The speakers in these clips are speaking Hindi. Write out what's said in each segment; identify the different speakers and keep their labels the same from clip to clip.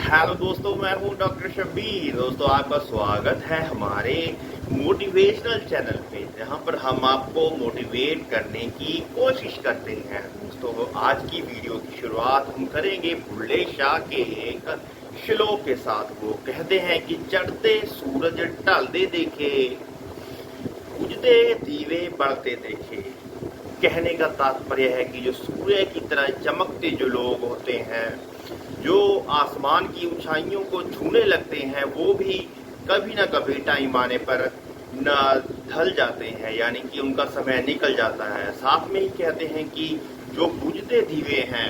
Speaker 1: हेलो दोस्तों, मैं हूं डॉक्टर शब्बीर। दोस्तों, आपका स्वागत है हमारे मोटिवेशनल चैनल पे, जहां पर हम आपको मोटिवेट करने की कोशिश करते हैं। दोस्तों, आज की वीडियो की शुरुआत हम करेंगे बुल्ले शाह के एक श्लोक के साथ। वो कहते हैं कि चढ़ते सूरज ढलते देखे, बुझते दीवे बढ़ते देखे। कहने का तात्पर्य है कि जो सूर्य की तरह चमकते जो लोग होते हैं, जो आसमान की ऊंचाइयों को छूने लगते हैं, वो भी कभी ना कभी टाइम आने पर न ढल जाते हैं, यानी कि उनका समय निकल जाता है। साथ में ही कहते हैं कि जो बुझते दीवे हैं,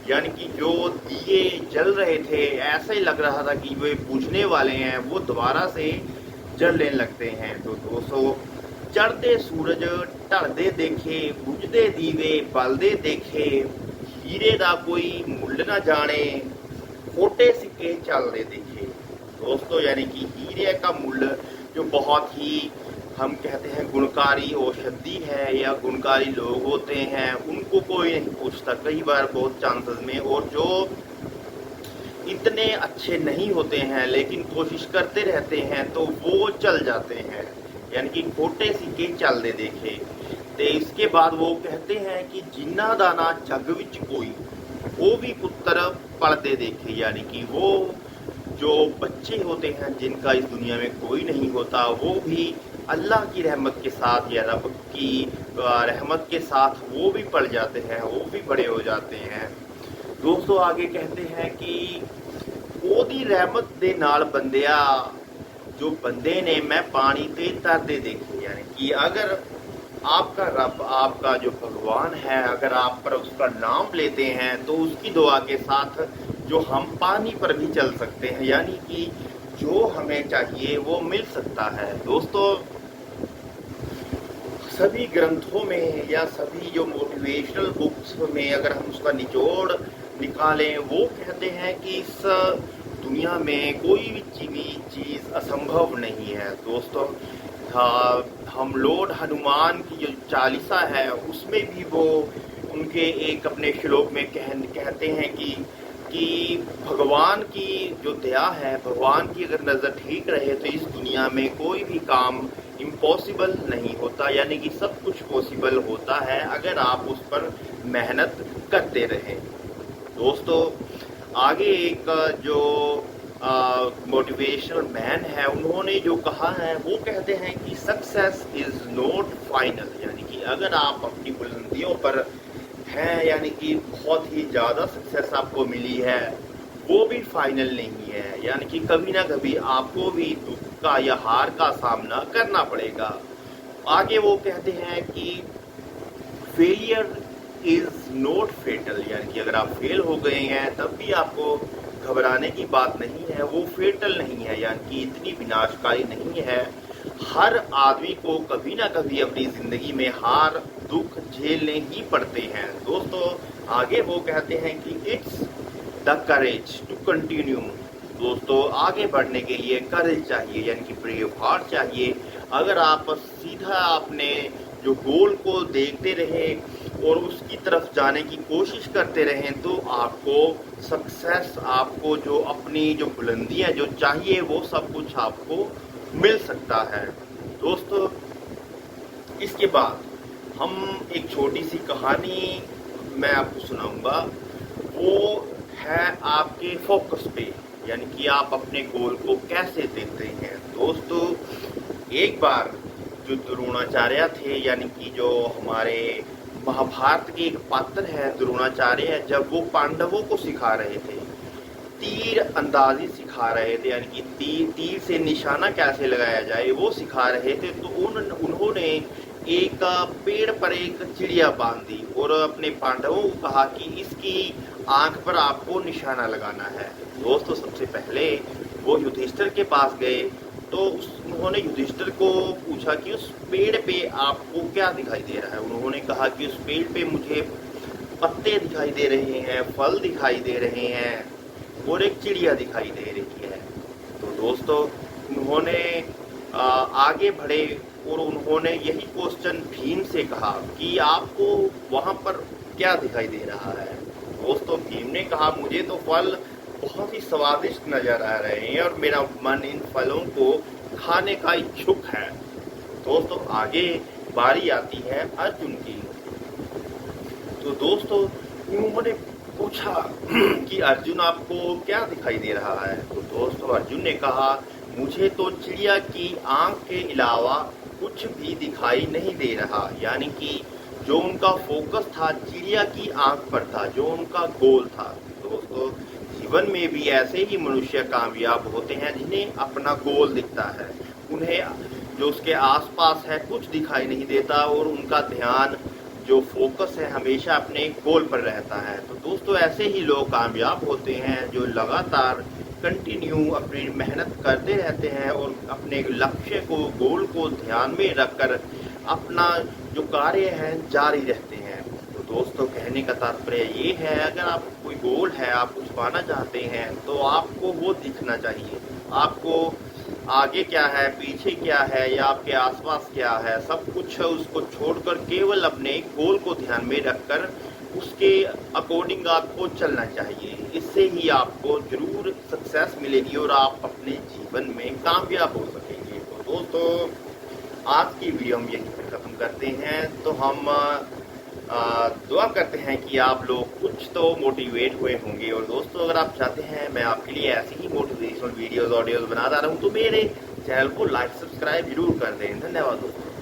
Speaker 1: यानी कि जो दिए जल रहे थे, ऐसा ही लग रहा था कि वे बुझने वाले हैं, वो दोबारा से जलने लगते हैं। तो दोस्तों, चढ़ते सूरज ढलते देखे, बुझते दीवे बलदे देखे, हीरे दा कोई मुੱਲ ना जाने, खोटे सिक्के चलते देखे। दोस्तों, यानी कि हीरे का मूल्य जो बहुत ही हम कहते हैं गुणकारी औषधि है या गुणकारी लोग होते हैं, उनको कोई नहीं पूछता कई बार बहुत चांसेस में। और जो इतने अच्छे नहीं होते हैं लेकिन कोशिश करते रहते हैं, तो वो चल जाते हैं, यानी कि खोटे सिक्के चलते देखे। तो इसके बाद वो कहते हैं कि जिन्ना दाना जग विच कोई, वो भी पुत्र पढ़ते देखे, यानी कि वो जो बच्चे होते हैं जिनका इस दुनिया में कोई नहीं होता, वो भी अल्लाह की रहमत के साथ या रब की रहमत के साथ वो भी पढ़ जाते हैं, वो भी बड़े हो जाते हैं। दोस्तों, आगे कहते हैं कि ओदी रहमत दे नाल बंदिया, जो बंदे ने मैं पानी ते तरते देखे, यानी कि अगर आपका रब, आपका जो भगवान है, अगर आप पर उसका नाम लेते हैं, तो उसकी दुआ के साथ जो हम पानी पर भी चल सकते हैं, यानी कि जो हमें चाहिए वो मिल सकता है। दोस्तों, सभी ग्रंथों में या सभी जो मोटिवेशनल बुक्स में अगर हम उसका निचोड़ निकालें, वो कहते हैं कि इस दुनिया में कोई भी चीज़ असंभव नहीं है। दोस्तों, हम लॉर्ड हनुमान की जो चालीसा है, उसमें भी वो उनके एक अपने श्लोक में कहते हैं कि भगवान की जो दया है, भगवान की अगर नज़र ठीक रहे तो इस दुनिया में कोई भी काम इम्पॉसिबल नहीं होता, यानी कि सब कुछ पॉसिबल होता है अगर आप उस पर मेहनत करते रहें। दोस्तों, आगे एक जो मोटिवेशनल मैन है, उन्होंने जो कहा है, वो कहते हैं कि सक्सेस इज़ नॉट फाइनल, यानी कि अगर आप अपनी बुलंदियों पर हैं, यानी कि बहुत ही ज़्यादा सक्सेस आपको मिली है, वो भी फाइनल नहीं है, यानी कि कभी ना कभी आपको भी दुख का या हार का सामना करना पड़ेगा। आगे वो कहते हैं कि फेलियर इज़ नॉट फेटल, यानी कि अगर आप फेल हो गए हैं तब भी आपको घबराने की बात नहीं है, वो फेटल नहीं है, यानी कि इतनी विनाशकारी नहीं है। हर आदमी को कभी ना कभी अपनी ज़िंदगी में हार दुख झेलने ही पड़ते हैं। दोस्तों, आगे वो कहते हैं कि it's the courage to continue. दोस्तों, आगे बढ़ने के लिए करेज चाहिए, यानी कि ब्रेव हार्ट चाहिए। अगर आप सीधा अपने जो गोल को देखते रहें और उसकी तरफ जाने की कोशिश करते रहें, तो आपको सक्सेस, आपको जो अपनी जो बुलंदियां जो चाहिए, वो सब कुछ आपको मिल सकता है। दोस्तों, इसके बाद हम एक छोटी सी कहानी मैं आपको सुनाऊंगा। वो है आपके फोकस पे, यानी कि आप अपने गोल को कैसे देखते हैं। दोस्तों, एक बार जो द्रोणाचार्य थे, यानी कि जो हमारे महाभारत के एक पात्र है द्रोणाचार्य, जब वो पांडवों को सिखा रहे थे, तीर अंदाजी सिखा रहे थे, यानी कि तीर से निशाना कैसे लगाया जाए वो सिखा रहे थे, तो उन्होंने एक पेड़ पर एक चिड़िया बांध दी और अपने पांडवों को कहा कि इसकी आंख पर आपको निशाना लगाना है। दोस्तों, सबसे पहले वो युधिष्ठिर के पास गए, तो उन्होंने युधिष्ठिर को पूछा कि उस पेड़ पे आपको क्या दिखाई दे रहा है। उन्होंने कहा कि उस पेड़ पे मुझे पत्ते दिखाई दे रहे हैं, फल दिखाई दे रहे हैं और एक चिड़िया दिखाई दे रही है। तो दोस्तों, उन्होंने आगे बढ़े और उन्होंने यही क्वेश्चन भीम से कहा कि आपको वहाँ पर क्या दिखाई दे रहा है। दोस्तों, भीम ने कहा मुझे तो फल बहुत ही स्वादिष्ट नजर आ रहे हैं और मेरा मन इन फलों को खाने का इच्छुक है। दोस्तों आगे बारी आती है अर्जुन की। तो दोस्तों उन्होंने पूछा कि अर्जुन आपको क्या दिखाई दे रहा है। तो दोस्तों अर्जुन ने कहा मुझे तो चिड़िया की आंख के अलावा कुछ भी दिखाई नहीं दे रहा। यानी कि जो उनका फोकस था चिड़िया की आंख पर था, जो उनका गोल था। दोस्तों जीवन में भी ऐसे ही मनुष्य कामयाब होते हैं जिन्हें अपना गोल दिखता है, उन्हें जो उसके आसपास है कुछ दिखाई नहीं देता और उनका ध्यान जो फोकस है हमेशा अपने गोल पर रहता है। तो दोस्तों ऐसे ही लोग कामयाब होते हैं जो लगातार कंटिन्यू अपनी मेहनत करते रहते हैं और अपने लक्ष्य को, गोल को ध्यान में रखकर अपना जो कार्य है जारी रहते हैं। तो दोस्तों कहने का तात्पर्य ये है, अगर आप कोई गोल है, आप कुछ पाना चाहते हैं तो आपको वो दिखना चाहिए। आपको आगे क्या है, पीछे क्या है या आपके आसपास क्या है, सब कुछ उसको छोड़कर केवल अपने गोल को ध्यान में रखकर उसके अकॉर्डिंग आपको चलना चाहिए। इससे ही आपको जरूर सक्सेस मिलेगी और आप अपने जीवन में कामयाब हो सकेंगे। तो दोस्तों आज की वीडियो हम यहीं पर ख़त्म करते हैं। तो हम दुआ करते हैं कि आप लोग कुछ तो मोटिवेट हुए होंगे। और दोस्तों अगर आप चाहते हैं मैं आपके लिए ऐसी ही मोटिवेशनल वीडियोस ऑडियोज बनाता रहूं तो मेरे चैनल को लाइक सब्सक्राइब जरूर कर दें। धन्यवाद दोस्तों।